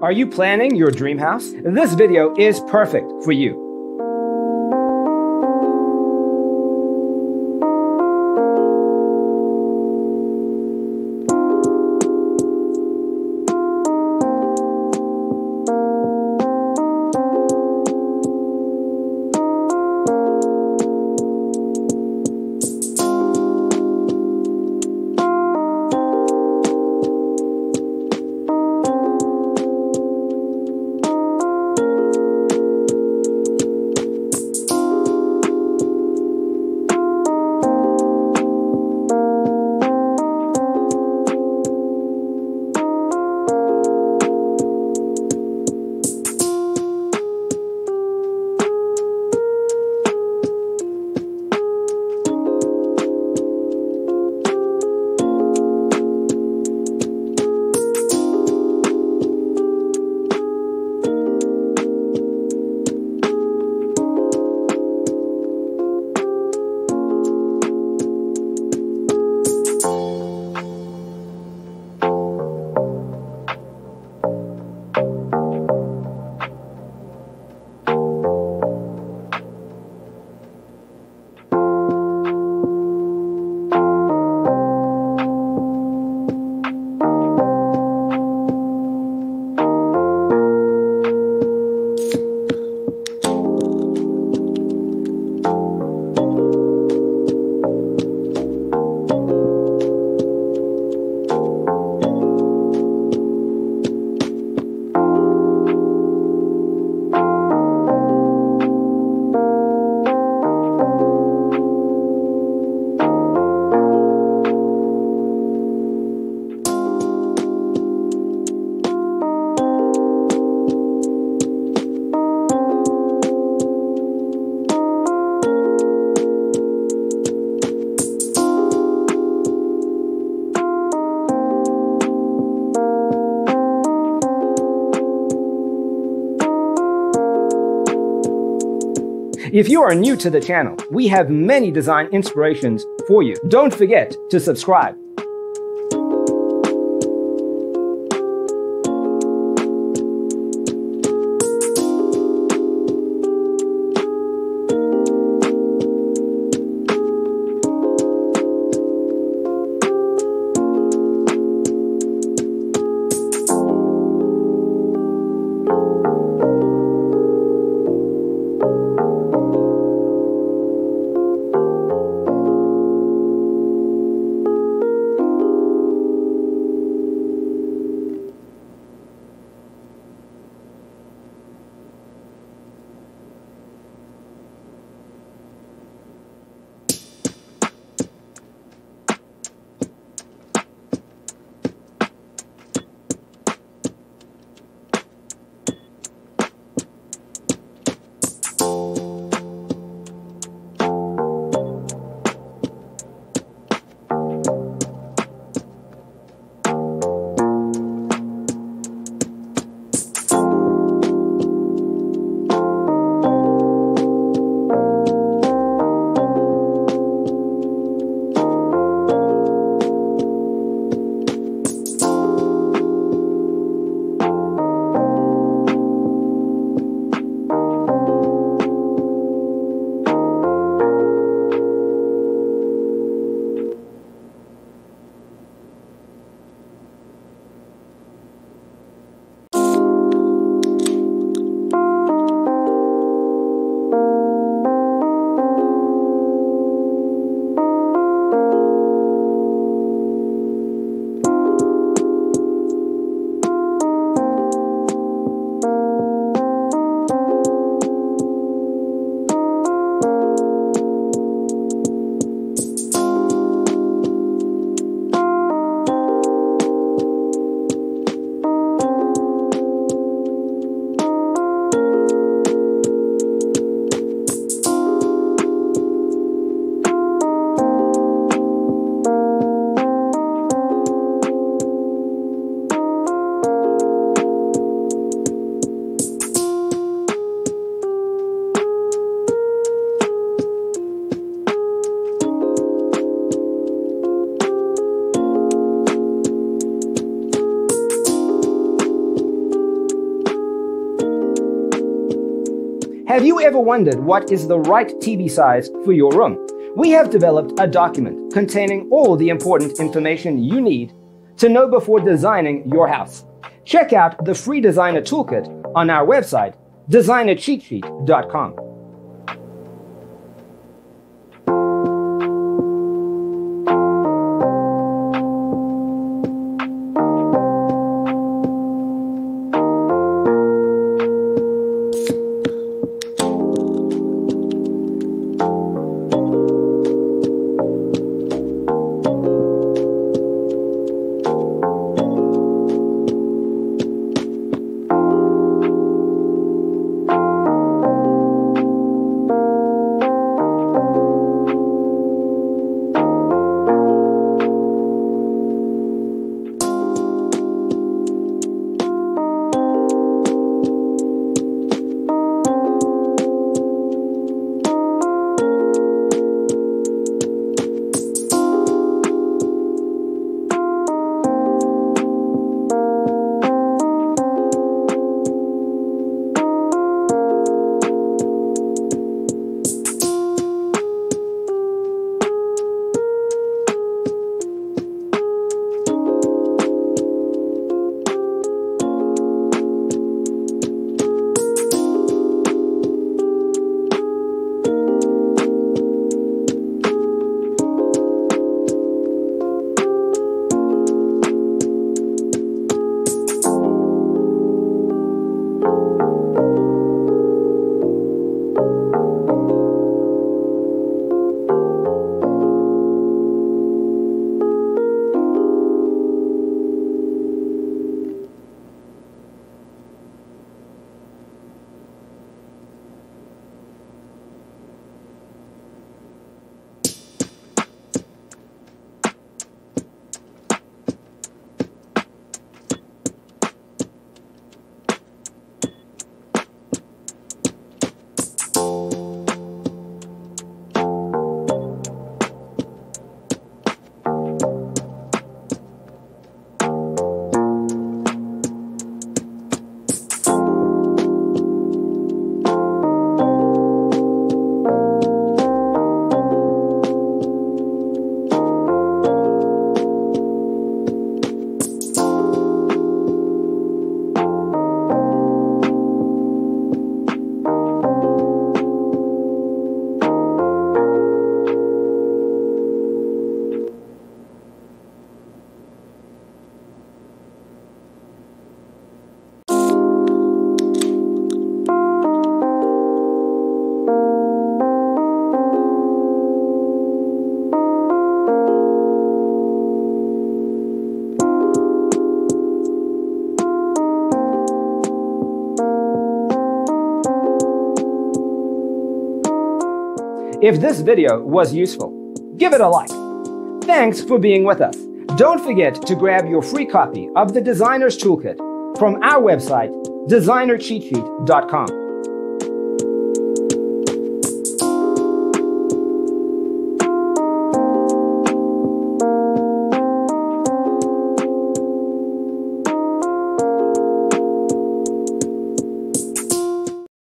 Are you planning your dream house? This video is perfect for you. If you are new to the channel, we have many design inspirations for you. Don't forget to subscribe. Have you ever wondered what is the right TV size for your room? We have developed a document containing all the important information you need to know before designing your house. Check out the free designer toolkit on our website, designercheatsheet.com. If this video was useful, give it a like. Thanks for being with us. Don't forget to grab your free copy of the Designer's Toolkit from our website, designercheatsheet.com.